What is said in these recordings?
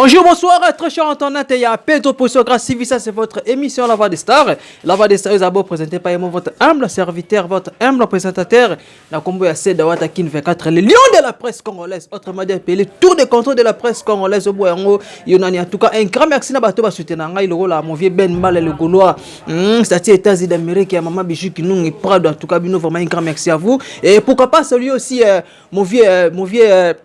Bonjour, bonsoir, très chers internautes. Il y a Pedro Posso Gracivi, ça c'est votre émission La Voix des Stars. La Voix des Stars est d'abord présentée par votre humble serviteur, votre humble présentateur. La combo est Seda Watakin 24, le lion de la presse congolaise, autrement dit appelé tour de contrôle de la presse congolaise au Boyango. En tout cas, un grand merci à Bato Basutenanga, le rôle à mon vieux Ben Mal le Gaulois. C'est-à-dire États-Unis d'Amérique, et Maman Bichou qui nous prend. En tout cas, vraiment un grand merci à vous. Et pourquoi pas celui aussi, mon vieux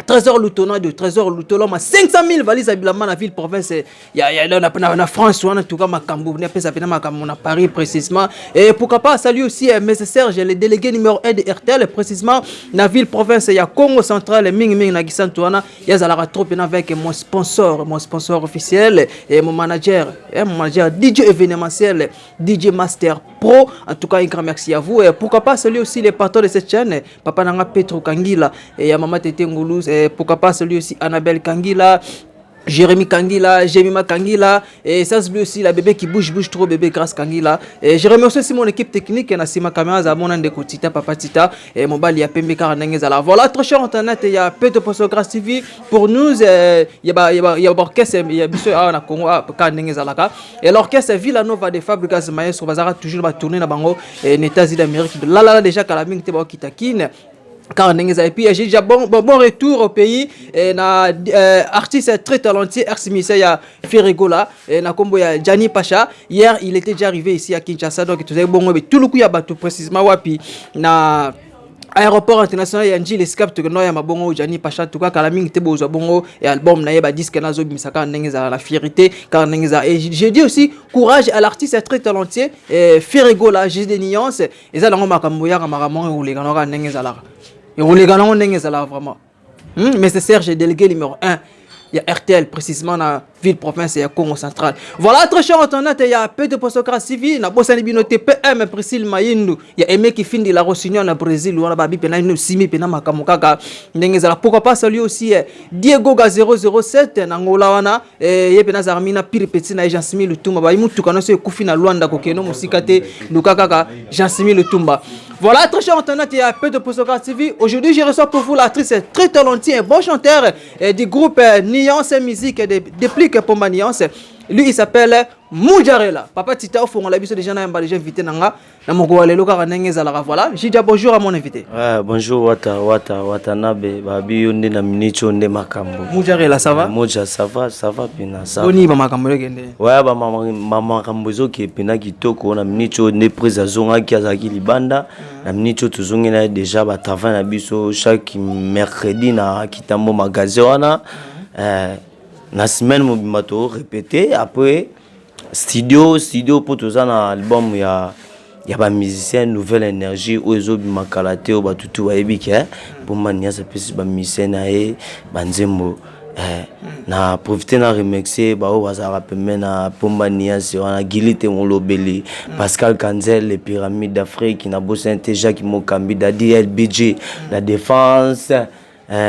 Trésor Loutona de Trésor Loutona, 500 000 valises habilement dans la ville province. Il y a la France, en tout cas, Macambo, on a Paris précisément. Et pourquoi pas, salut aussi, M. Serge, le délégué numéro 1 de RTL, précisément, dans la ville province, il y a Congo Central, Ming Ming, Nagisantuana, il y a Zalara Trop, avec mon sponsor officiel, et mon manager DJ événementiel, DJ Master Pro. En tout cas, un grand merci à vous. Et pourquoi pas, salut aussi les patrons de cette chaîne, Papa Nanga Petro Kangila, et il y a Maman Tete Ngoulouz. Et pourquoi pas celui aussi Annabelle Kangila, Jérémy Kangila, Jemima Kangila, et ça c'est aussi la bébé qui bouge trop, bébé grâce Kangila. Et je remercie aussi mon équipe technique, Nassima Caméra, Zamon Andeko Tita, Papa Tita, et mon bal, il y a Pembe Karanengezala. Voilà, très cher internet, il y a peu de Posso Grâce TV. Pour nous, il y a l'orchestre, il y a Bissou à Congo, Karanengezala. Et l'orchestre Villanova de Fabricas Maestro Bazara, toujours tourner dans Bango, et les États-Unis d'Amérique. Là, là, déjà, Kalaming Teba Kitakine. Et puis j'ai déjà bon retour au pays et na artiste très talentueux ex-ministère il y a Ferregola et na combo il y a Gianni Pacha. Hier il était déjà arrivé ici à Kinshasa, donc tout le coup il y a bateau précisément wapi na aéroport international ya Njili Escape to no ya mabongo Gianni Pacha. En tout cas kala mingi te bozo bongo et album na yeba disque nazo bimisaka ndengeza la fierté car ndengeza. Et j'ai dit aussi courage à l'artiste très talentueux Ferregola, j'ai des nuances et ça dans makambo ya makambo ou les ganora ndengeza la. Et on les gagne vraiment. Mais c'est Serge, délégué numéro 1. Il y a RTL précisément dans la ville province et Congo central. Voilà, très cher internaute, il y a peu de Posso Grâce TV, na Bossani Binote PM Priscille Mayindu, il y a Aimé qui finit la Rossignol na Brésil ou na Babi pena nous simi pena makamukaka. Ndengezala pourquoi pas celui aussi Diego Ga 007 na Angola wana et yepena Zarmina pire petit na Jean-Simi Lutumba ba imutu kana se kufi na Luanda kokeno musikate lukaka Jean-Simi Lutumba. Voilà, très cher internaute, il y a peu de Posso Grâce TV. Aujourd'hui, je reçois pour vous l'actrice très talentueuse et bon chanteur du groupe Nuance Musique déplique pour ma Nuance. Lui, il s'appelle Moujarela. Papa Tita, au fond, on l'a vu déjà dans un invité. Voilà, j'ai dit bonjour à mon invité. Bonjour, Watanabe, Babi, on est dans Minicho, on est Makambo. Moujarela, ça va? Moja, ça va, Pina. Boni, Makambo, ouais, Maman Kambozo qui est Pina qui toque, on a Minicho, on est pris à Zonga qui a Zaki Libanda. Na Minicho, tout le monde déjà, travail à Bisso, chaque mercredi, na Kitambo Magaziona. La semaine mobimato répété après studio pour tout ça dans l'album il y a pas musicien nouvelle énergie ou ezo bimakalate ou batutu wa ebike pour mania ça peut ba musicien nae banzembo na profiter na remixer ba o za rappeler na pombania sur na gilite molobeli Pascal Kanzel les pyramides d'Afrique na bossé Jacques Mokambi Dadi LBG la défense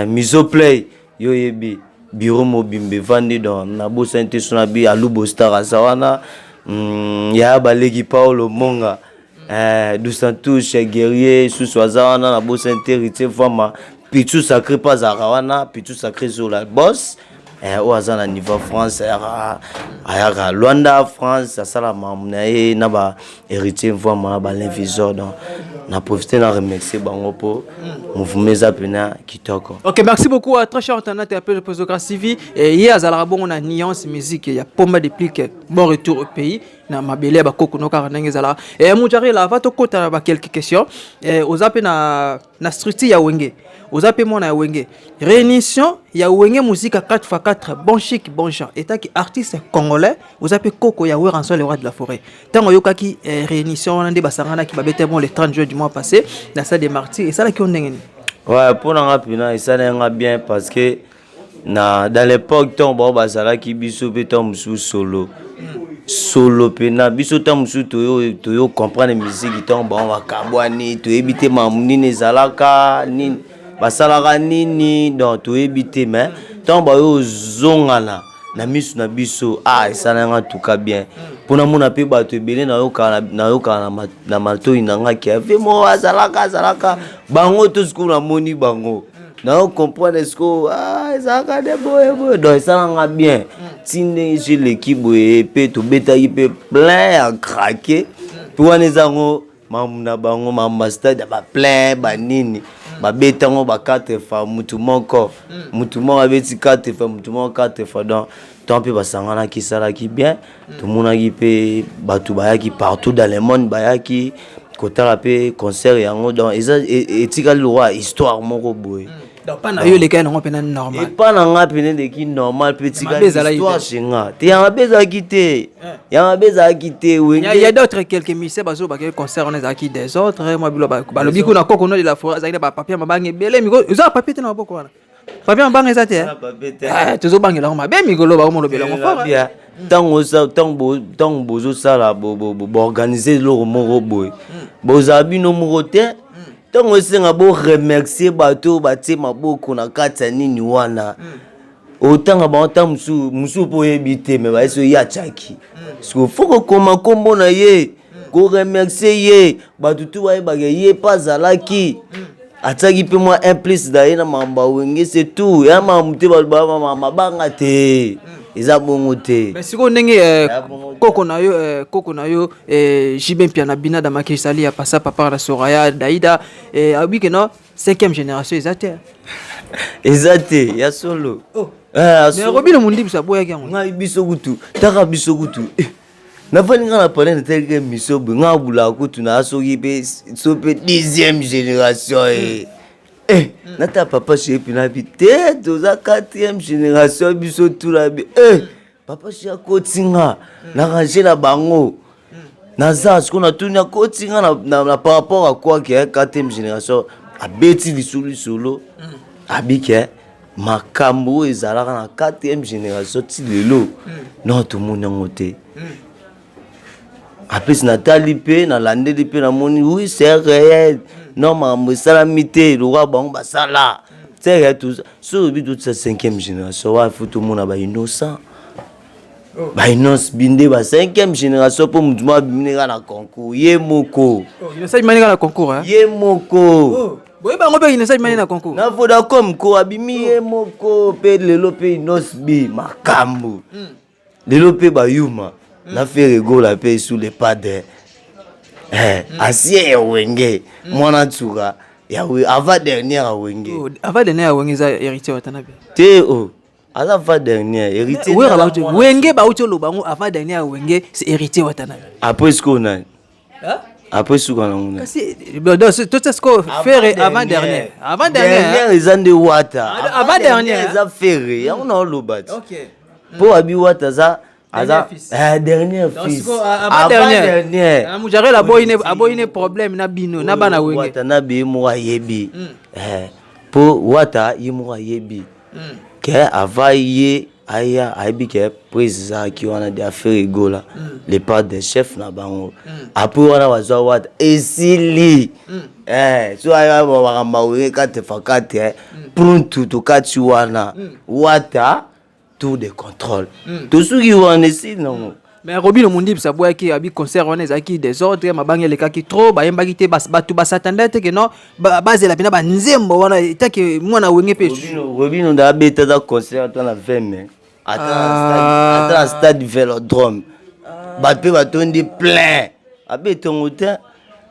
Misoplay yo yebi Bureau Mobimbe Vandi dans Nabo Saint-Sonabi à Lubo Star Azawana ya balegi Paulo Monga du Santos guerrier sous Azawana Nabo Saint-Héritier Fama Pichu sacré pas Arawana Pichu sacré sur la boss au Azana niveau France à Luanda France ça la mamnae naba héritier Fama ba l'invisor donc na profité na remercier bango pour mouvement zapena kitoko. OK, merci beaucoup à très cher internaute et appel de Posso Grâce TV. Et hier à bon on a Nuance Musique, il y a pomba de plique bon retour au pays na mabele ba koko no karangezala. Et Moujarela va to kota ba quelques questions et aux appels na structure ya Wenge. Aux appels mon na Wenge. Réunion ya Wenge musique à 4x4 bon chic bon genre. État qui artiste congolais, aux appels Koko ya Weranso le roi de la forêt. Tango yokaki réunion on ande basangana qui ba bete bon le 30 juin du mois passé dans ça des martyrs et ça là qui on ndengeni. Ouais, pour nous rappeler, ça n'est bien parce que dans l'époque, tombe bazala qui biso betom solo pena biso tam sou toyo comprendre musique tombe on va kabwani to éviter mamuni nezalaka ni basalaka nini donc to éviter mais tombe yo zongana na misu na biso ça n'a tout cas bien pour na mona pe bato ebele na yoka na mato inanga ki ave mo azalaka bango to sku na moni bango Non, comprendre est-ce que ça a des boy. Donc ça va bien. Si j'ai l'équipe et tout bêta il peut plein à craquer. Pour les ango mamuna bango mamasta ba plein banini. Ba bêta ngo ba 4 fois mutumo ko. Mutumo abeti 4 fois mutumo 4 fois donc tant pis basangana qui sala qui bien. Tout le monde qui peut batu ba qui partout dans le monde ba qui kotala pe concert yango donc et tika le roi histoire moko boy. Donc pas na yo les gars non pena normal. Et pas na nga pena de qui normal petit gars histoire chenga. Te ya beza quitter. Ya beza quitter oui. Il y a d'autres quelques missions bazo ba concert on est qui des autres moi bilo ba lobi ko na koko no de la forêt za ba papier mabange bele miko za papier te na boko wana. Papier mabange za te. Toujours bangela ko mabe mikolo ba mo lobela mo fort. Tant bozo sala bo organiser lo moko boy. Bozabi no moko te. Tant osenga bo remercier bato batie maboko na kati nini wana. Otanga ba ota musu po yebite me ba eso ya chaki. Parce faut que koma kombo na ye, ko remercier ye, bato tu ba ye pas zalaki. Ataki pe moi un plus da na mamba wenge c'est tout. Ya mamute ba mabanga te. Eza bongo te. Mais siko ndenge koko na yo Jibin Piana Bina da makisali ya passa papa la Soraya Daïda abi que non 5e génération ezate. Ezate ya solo. Mais Robino mundi bisa boya ki nga biso kutu taka biso kutu. Na fani nga na parler de tel miso nga bula kutu na asoki pe so pe 10e génération Nata papa chez Pinabité, doza 4e génération biso tout la bi. Papa chez Kotinga, na ranger la bango. Naza ce qu'on a tourné Kotinga na par rapport à quoi qui est 4e génération a beti lisulu solo. Abike makambo ezalaka na 4e génération ti lelo. Non tout monde ngote. Après Nathalie pe na landeli pe na moni oui c'est réel. Non, mais ça mité, le roi bon basala. C'est tout ça. Sur toute cette 5e génération, il faut tout le monde innocent. Ba innocent bindé ba 5e génération pour nous biminer na concours. Yemoko. Il ne s'agit pas na concours hein. Yemoko. Boy ba ngobe il ne s'agit pas na concours. Na foda comme ko abimi yemoko pe lelo pe innocent bi makambu. Lelo pe ba yuma. Na fait rigoler pe sous les pas de asie wenge mwana tsuka ya avant dernière wenge avant dernière wenge za héritier watanabe te ala avant dernière héritier wenge ba uti lobango avant dernière wenge c'est héritier watanabe après ce qu'on a après ce qu'on a kasi tout ce qu'on fait avant dernière ils ont de wata avant dernière ils ont fait ya on a lobat OK pour abi wata za dernier fils avant dernière mujare la boyine problème na bino na bana wenge wata na be mo yebi po wata yimo yebi ke avaye aya aibi ke président qui wana de affaire gola les pas des chefs na bango après wana wazo wata esili so aya ba mawenge 4x4 pronto to kati wana wata tout de contrôle. Tout ce qui est ici, non. Mais Robino Mundi, ça boit qui a bi concert on est qui des ordres, ma bangue les cas qui trop, ba yemba qui bas batu bas attendait que non, base la pina ba nzembo wana ta que moi na wenge pe. Robino da beta da concert dans la 20 mai. Attends stade Vélodrome. Ba pe ba tondi plein. Abeton hôtel.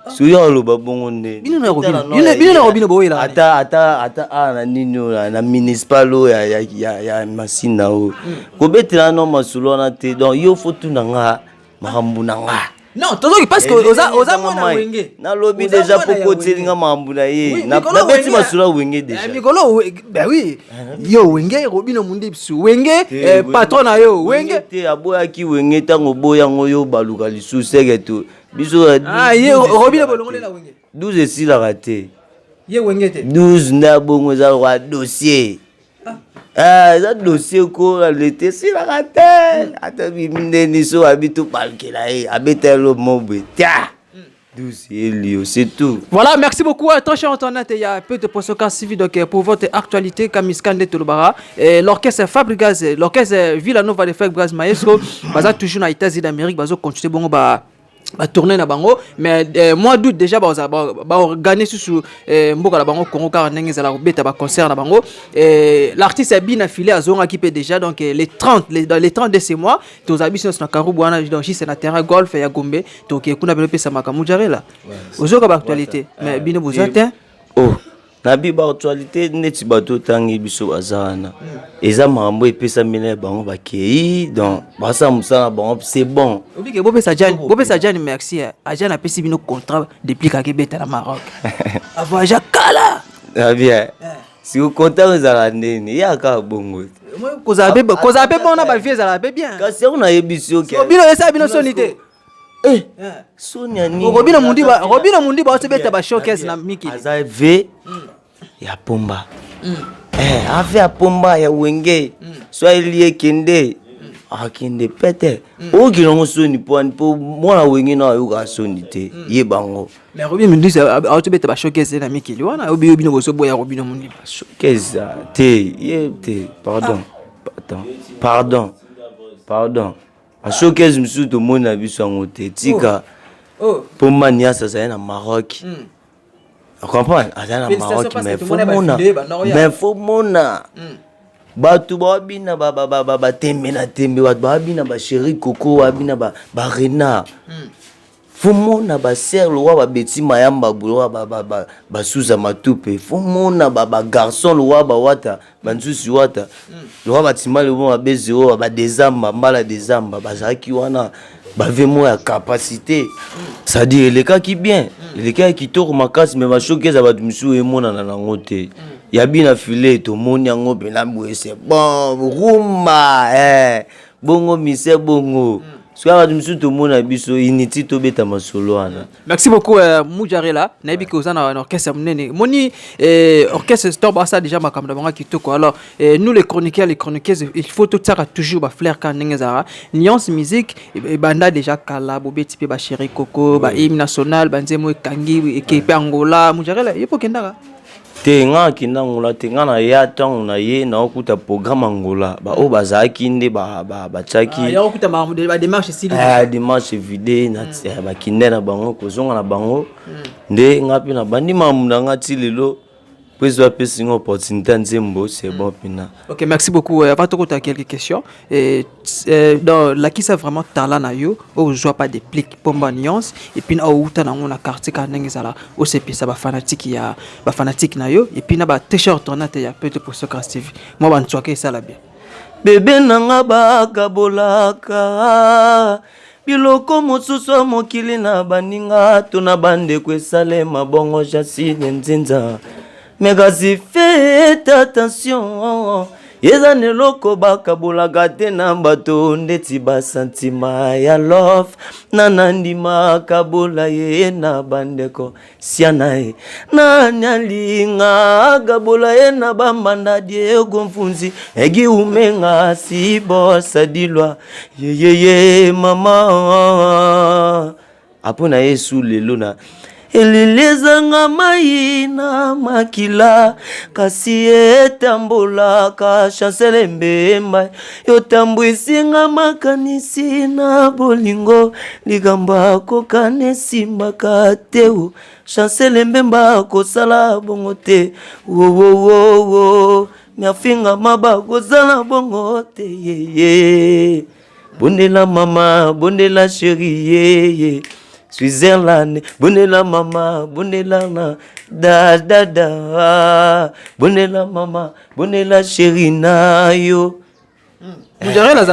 Suya lo babongonde. Bino na Robino boyela. Ata na nino na municipalo ya masina o. Ko betela no masulo na te donc yo faut tout nanga makambu nanga. Non, tozo parce que oza mona wenge. Na lobi déjà poko tselinga makambu na ye. Na beti masulo wenge déjà. Mikolo ben oui. Yo wenge Robino Mundi bisu wenge patron na yo wenge te aboya ki wenge tango boya ngoyo baluka lisu segeto. Biso ye Robino bolongole la wenge 12 si la raté ye wenge te 12 na bongo za roi dossier za dossier ko l'été si la raté ata biminde ni so habitu palkela e abetelo mobe tia 12 Elio c'est tout. Voilà, merci beaucoup à toi cher Antoine. Il y a un peu de posoka suivi donc pour votre actualité Kamiskande Tolobara et l'orchestre Fabregas l'orchestre Villanova de Fabregas Maestro baza toujours na États-Unis d'Amérique bazo continuer bongo ba ba tourner na bango mais mois d'août déjà ba organiser sous mboka la bango Congo car ndenge za la beta ba concert na bango l'artiste a bien affilé à zonga qui peut déjà donc les 30 de ces mois tous habitants na Karubu wana donc c'est na terrain golf ya Gombe donc kuna belo pesa makamu jarela ozoka ba actualité mais bino bozate oh na biba actualité neti bato tangi biso bazana eza mambo epesa mine bango bakei donc basa musana bango c'est bon obike bobe sa Jan merci Ajan a pesi bino contrat depuis ka beta na Maroc avant Jakala ah bien si vous comptez za ndeni ya ka bongo koza be bona ba vie za la be bien kasi on a ebisio ke bino esa bino sonité Sonia ni Robina Mundi ba beta ba showcase na Miki aza ve ya pomba ave ya pomba ya wenge soit lié kende akende pete o kilongo soni po mwana wenge na yo ga soni te ye bango mais Robina Mundi a beta ba showcase na Miki wana obi bino boso boya Robina Mundi showcase te ye te pardon a showcase musu to mona biso ngote tika pomba nia sasa na Maroc. Tu comprends? Azana Maroc mais faut mona batu babina ba tembe na tembe batu babina ba chéri coco babina ba rena faut mona ba ser lo ba beti mayamba bulo ba suza matupe faut mona ba garçon lo ba wata banzusi wata lo ba timale bo ba bezero ba dezamba mbala dezamba ba zaki wana bavemo ya capacité ça dit les cas qui bien les cas qui tourne makasi mais ba choquer za ba musu emona na nango te ya bina filet to moni yango bena boye c'est bon rumba bongo mise bongo soit ba musu to mona biso initi to beta masolo wana. Merci beaucoup Mujarela na yebi ko zana na orchestre munene moni orchestre stop ça déjà makamda banga kitoko alors nous les chroniqueuses il faut tout ça toujours ba flair kan ngezara nuance musique et banda déjà kala bobeti pe ba chéri coco ba hymne national banzemo kangi equipe Angola Mujarela yepo kendaka tenga kinangula tenga na ya tang na ye na okuta programme Angola ba o bazaki nde ba chaki ya okuta ba démarche style démarche vide na ba kindena bango kozonga na bango nde ngapi na bandi mamuna ngati lelo Puis une opportunité nzembo c'est bon pina. OK, merci beaucoup. Avant de côté quelques questions dans la qui ça vraiment talent na yo ou joue pas des plics pomba nuance et puis na outa na on a quartier ka ndenge sala o sepi ça ba fanatique na yo et puis na ba t-shirt on a te ya peut-être pour Soccer TV. Moi ban tsoke ça la bien. Bébé nanga ba kabolaka biloko mosusu mokili na baninga tuna bande kwesale mabongo jasine nzinza. Mais kasi faites attention yeza neloko bakabolaka te na bato ndeti basantima ya love nanandima kabola ye na bandeko siana ye nani alinga kabola ye na bambanda Diego Mfunzi egi umenga si bosa dilwa ye mama apona Yesu lelo na elilezanga mai na makila kasi etambola ka chancele mbemba yotambwisinga makanisi na bolingo ligamba kokane simba kateu chancele mbemba kosala bongo te wo miafinga maba kosala bongo te ye bondela mama bondela chérie Switzerland, bonela mama, bonela na da bonela mama, bonela chérie na yo. Mujarela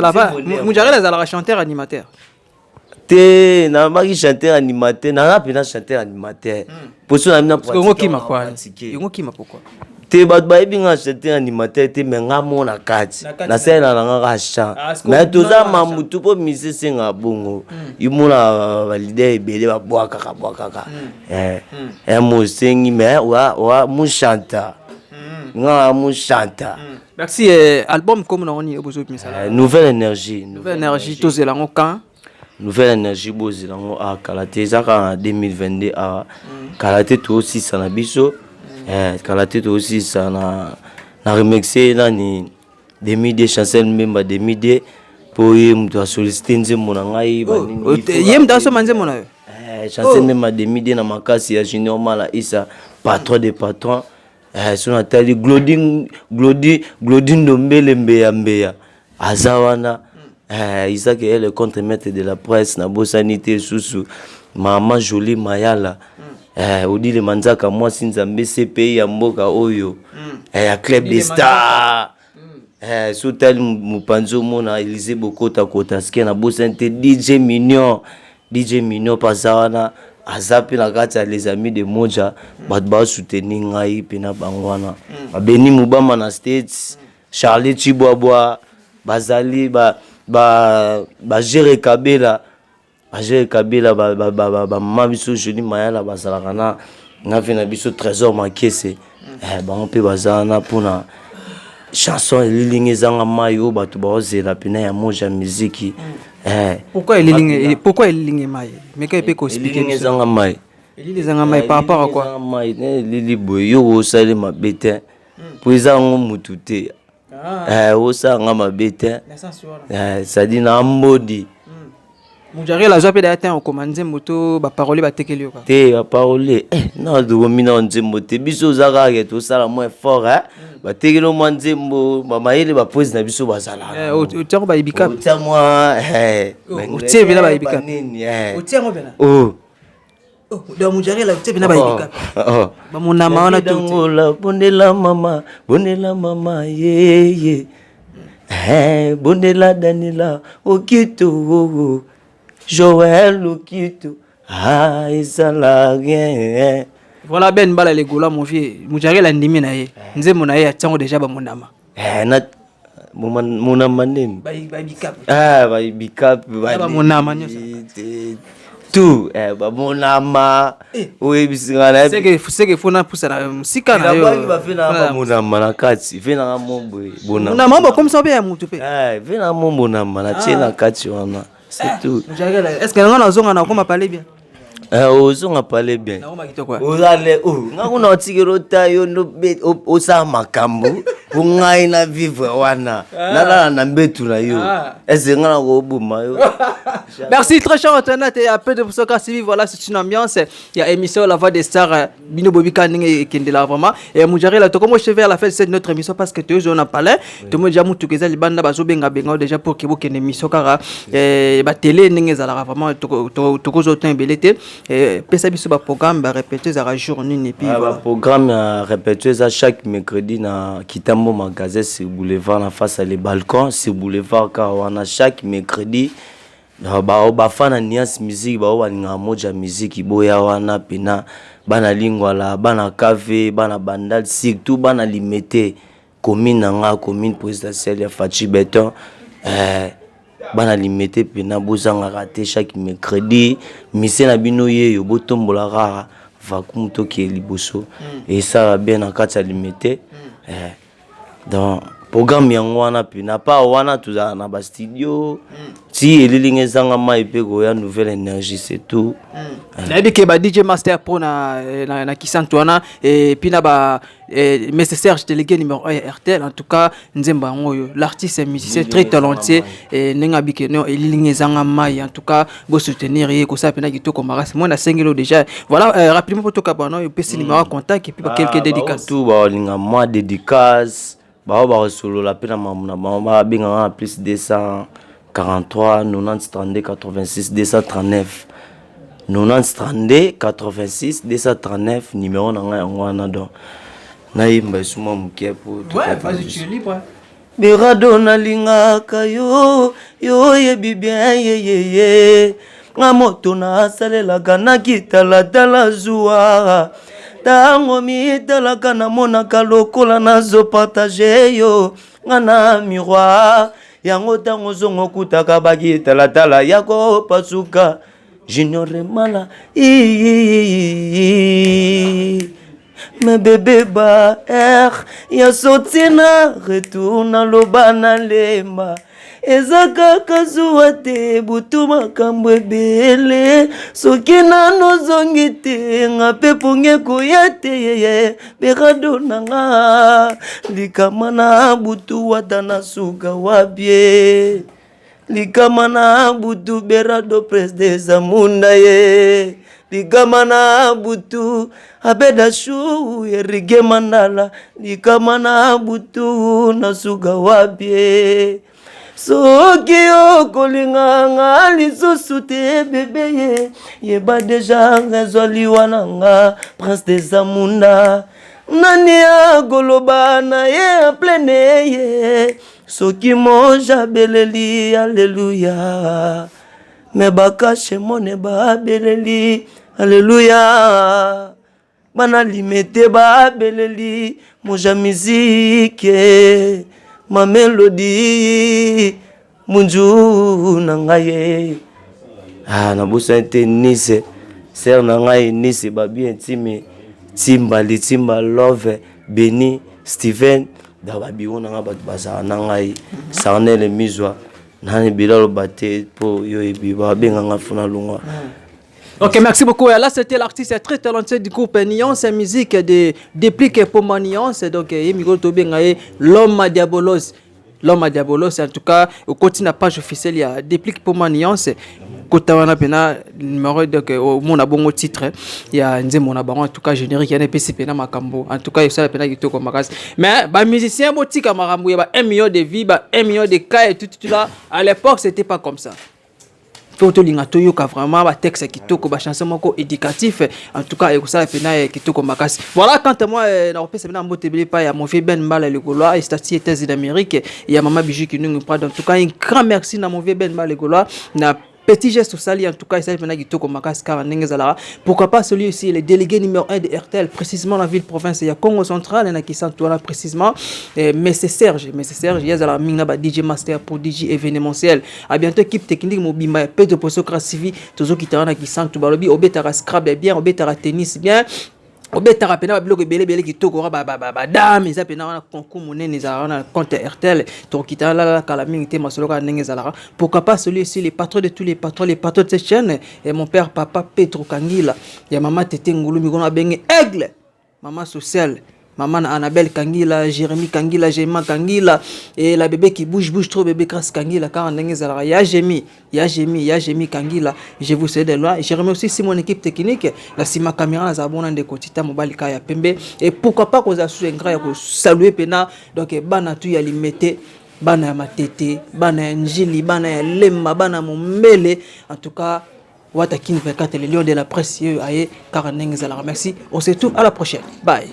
zala chanteur animateur. Te na maki chanteur animateur, na rapina chanteur animateur. Pour ça na pratique. Ngo kima kwa? Ngo kima pourquoi? Te bat ba binga chanteur animateur te menga mona kati na sela na nga chant mais toza mamutu po mise senga bongo imuna valide ebele ba boaka mo sengi mais wa mu chanta nga mu chanta. Merci album comme on y obozo misala nouvelle énergie tous elango quand nouvelle énergie bozilango a kalate zaka 2022 a kalate to aussi sana biso Kalate aussi ça na remixé là ni demi des chansons même demi des po ye mutu asollicite nzembo na ngai ye mutu asoma nzembo na yo chance même à demi na makasi ya Junior Mala Issa patron de patron so natali Glodin Ndombele Mbeya azawana Isaac est le contre-maître de la presse na bosanité susu Maman Jolie Mayala Odile Manzaka moi Sinzambe CPI ya mboka oyo ya club des stars so tali mupanzo mona Elise Bokota Kotaske na bosanité DJ Mignon pasawana azapi na kati ya les amis de Moja bato ba soutenir ngai pena bangwana Beni Mubama na States Charlie Chibwabwa bazali ba Jere Kabela ba mabiso Jolie Mayala bazalaka na fina biso trésor makese bango pe bazana pona chanson elilingi zanga mayo bato bazela pena ya Moja muziki pourquoi elilingi mai mais quand il peut expliquer elilingi zanga mai par rapport à quoi lili boy yo osali mabete po ezango mutu te osanga mabete ça dit na mbodi Mujari la joie d'ailleurs on commande moto ba parole ba tekeli yo te ba parole na do mina nzembo te biso zaka ke to sala moins fort ba tekelo nzembo ba mayele ba pose na biso bazala o ba ibika o moi o tie bela ba ibika o tie ngo bela do Mujari la tie bela ba ibika ba mona maona to bondela mama ye bondela Danila okito Joël Okito ezala rien voilà ben bala les gola mon vieux Mujari la ndimi na ye nzembo na ye atango déjà ba monama na monama nini ba bikap ba bikap ba monama nyosa tout ba monama oui bisingana c'est que fona pusa na musika na yo ba fina ba monama na kati fina mombo monama ba comme ça be ya mutu pe fina mombo na mana tena kati wana c'est tout. Est-ce que on a zonga na koma parler bien? Ozonga parler bien. Na koma kitoko. Ozale ngako na tikero tayo no be osa makambo kungai na vivre wana. Na mbetu na yo. Est-ce que ngana ko buma yo? Merci très cher internet et à peu de pour ce cas civil voilà c'est une ambiance il y a émission La Voix des Stars Bino Bobika Ninge Kendela vraiment et Mujari la to comme je vais à la fin de cette notre émission parce que tu on a parlé tout monde déjà mutu keza libanda bazo benga déjà pour que vous ken émission kara ba télé ninge za la vraiment to ko zotin belete et pesa biso ba programme ba répéter za journée et puis voilà programme répéter za chaque mercredi na Kitambo magasin sur boulevard en face à les balcons sur boulevard car on a chaque mercredi ba fana nias musique ba waninga Moja musique boya wana pena bana lingwala bana café bana bandal surtout bana limité commune nga commune présidentielle ya Fachi Beton bana limité pena bozanga raté chaque mercredi mise na bino yeyo botombola rara vakumu to ki liboso et ça va bien en kati limité donc programme yango wana pena pa wana tuza na ba studio ti elilinge zanga mai pe ko ya nouvelle énergie c'est tout na bike ba DJ Master pour na Kisantoana et puis na ba Mr Serge délégué numéro 1 RTL en tout cas nzemba ngoyo l'artiste est musicien très talentueux et nenga bike no elilinge zanga mai en tout cas bo soutenir ye ko ça pena kitoko marasi moi na sengelo déjà voilà rapidement pour to kabano et puis numéro contact et puis quelques dédicaces tout ba linga moi dédicace ba solo la pena mamuna ba binga plus 243 90 32 86 239 90 32 86 239 numéro na nga ngwana do na imba suma mukie pour ouais vas-y tu es libre Berado na linga kayo yo ye bibien ye nga moto na salela kana kitala tala zuwa tango mitalaka namonaka lokola nazo partage yo nga na miroir yango tango zongo kutaka bakitalatala yako pasuka Junior Mala me bébé ba ya sotina retourna lobana lemba ezaka kazuwa te butu makambo ebele soki nano zongi te nga pe ponge koya te berado nanga likama na butu wata na suka wabie likamana butu berado presde zamunda ye likamana butu abeda shu yerige mandala likamana butu nasuga wapye soki okolinganga lisusu te bebe ye yeba deja ngezwali wananga prince de zamunda nani agoloba na ye plene ye soki moja beleli alleluya me bakashe mone ba beleli alleluya bana limete ba beleli moja mizike ma mélodie munju na ngai na busa te Nice ser na ngai Nice ba bien time Timba Love Beni Steven da ba biwo na ba baza na ngai Sarnel Mizwa na bilalo bate po yo ebi ba benga ngafuna lungwa. Ok, merci beaucoup. Là, c'était l'artiste très talentueux du groupe Nuance Musique de Déplique pour ma Nuance. Donc, l'homme diabolos. L'homme diabolos, en tout cas, au côté de la page officielle, il y a Déplique pour ma Nuance. Côté de la numéro de mon abonnement titre, il y a un mon abonnement, en tout cas, générique, il y a un PCP dans ma cambo. En tout cas, il y a un pena qui tourne comme mais, bah, musicien, il y a 1 million de vies, 1 million de cas et tout là. À l'époque, c'était pas comme ça. Photo lingatoyo ka vraiment ba texte kitoko ba chanson moko éducatif en tout cas et ça pena kitoko makasi voilà quand moi na repese na mbotebele pa ya mon vieux Ben Mbala le Gaulois et stati États-Unis d'Amérique et ya maman Bijou qui nous prend en tout cas un grand merci na mon vieux Ben Mbala le Gaulois na petit geste au sali en tout cas ça pena kitoko makasi car ndengezala pourquoi pas celui aussi le délégué numéro 1 de RTL précisément la ville province ya Congo central na qui s'entoure précisément mais c'est Serge il y a la minga ba DJ master pour DJ événementiel à bientôt équipe technique mobimba de Posokra CV toujours qui t'en a qui sent tout balobi obetara scrabble bien obetara tennis bien obetara pena bloc belé qui toko ba dame ça pena na concours monene za na compte RTL to qui t'en la kala mingité masoloka nengezala pourquoi pas celui-ci les patrons de tous les patrons de cette chaîne et mon père papa Petro Kangila ya maman Tete Ngulu mi kona benge aigle maman sociale maman Annabelle Kangila, Jérémy Kangila, Jéma Kangila, et la bébé qui bouge trop, bébé Kras Kangila, car on a ya Jémi Kangila, je vous sais de loin. Je remercie aussi mon équipe technique, la Sima Caméra, la Zabona de Kotita, Mobile Kaya Pembe, et pourquoi pas qu'on a su un grand saluer Pena, donc bana tu ya limité. Bana matete, bana njili, bana lemma, bana mumbele, en tout cas, Watakin 24, le lion de la presse, car on merci. On se retrouve à la prochaine. Bye.